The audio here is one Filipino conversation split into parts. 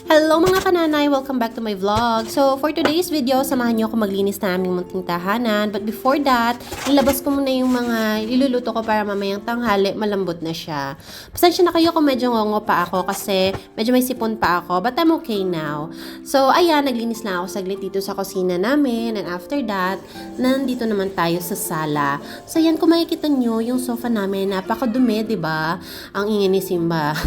Hello mga kananay! Welcome back to my vlog. So, for today's video, samahan niyo ako maglinis na aming munting tahanan. But before that, ilabas ko muna yung mga iluluto ko para mamayang tanghali, malambot na siya. Pasensya na kayo kung medyo ngongo pa ako kasi medyo may sipon pa ako, but I'm okay now. So, ayan, naglinis na ako saglit dito sa kusina namin. And after that, nandito naman tayo sa sala. So, ayan, kung makikita nyo, yung sofa namin, napakadumi, diba? Ang ingay ni Simba.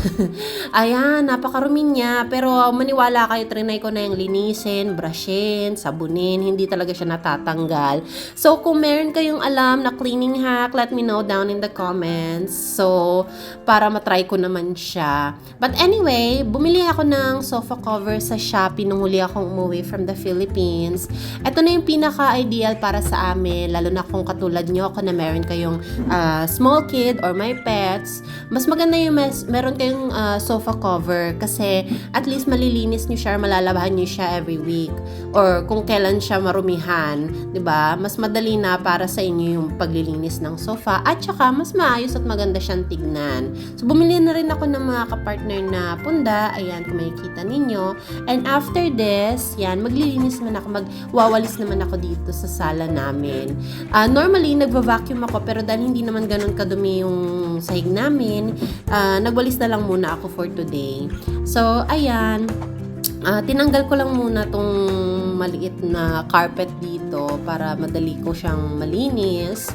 Ayan, napakarumi niya, pero maniwala kayo, trinay ko na yung linisin, brushin, sabunin, hindi talaga siya natatanggal. So, kung meron kayong alam na cleaning hack, let me know down in the comments. So, para matry ko naman siya. But anyway, bumili ako ng sofa cover sa Shopee nung huli akong umuwi from the Philippines. Ito na yung pinaka-ideal para sa amin, lalo na kung katulad nyo ako na meron kayong small kid or my pets. Mas maganda yung meron kayong sofa cover kasi at least malilinis nyo siya, malalabahan nyo siya every week. Or kung kailan siya marumihan, 'di ba? Mas madali na para sa inyo yung paglilinis ng sofa at saka mas maayos at maganda siyang tignan. So bumili na rin ako ng mga kapartner na punda, ayan kung makikita ninyo. And after this, yan, maglilinis naman ako, magwawalis naman ako dito sa sala namin. Normally, nagva-vacuum ako pero dahil hindi naman ganun kadumi yung sahig namin, nagwalis na lang muna ako for today. So, ayan. Tinanggal ko lang muna tong maliit na carpet dito para madali ko siyang malinis.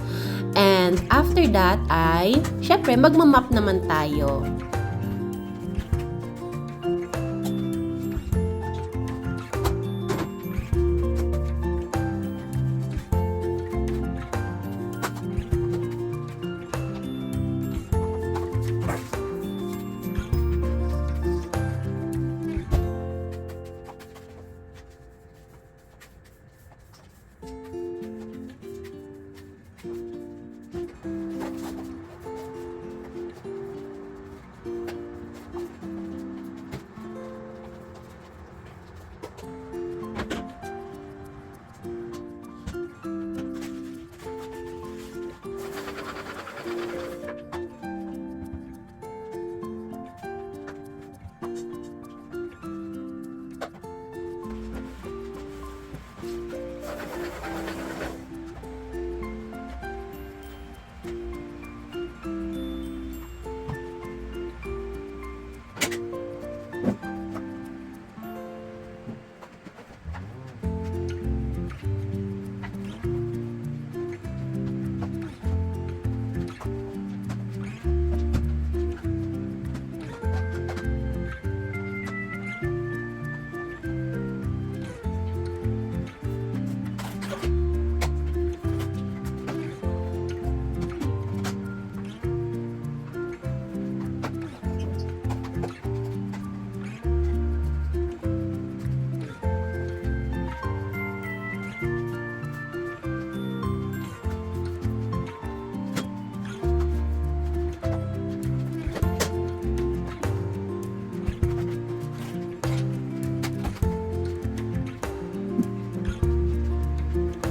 And after that ay, syempre, magmamap naman tayo.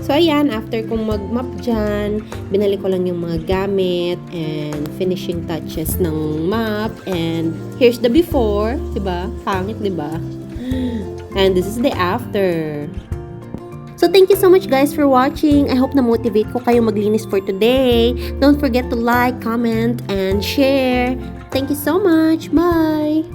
So, ayan, after kong mag-mop dyan, binalik ko lang yung mga gamit and finishing touches ng mop. And here's the before, diba? Pangit, diba? And this is the after. So, thank you so much guys for watching. I hope na-motivate ko kayo maglinis for today. Don't forget to like, comment, and share. Thank you so much. Bye!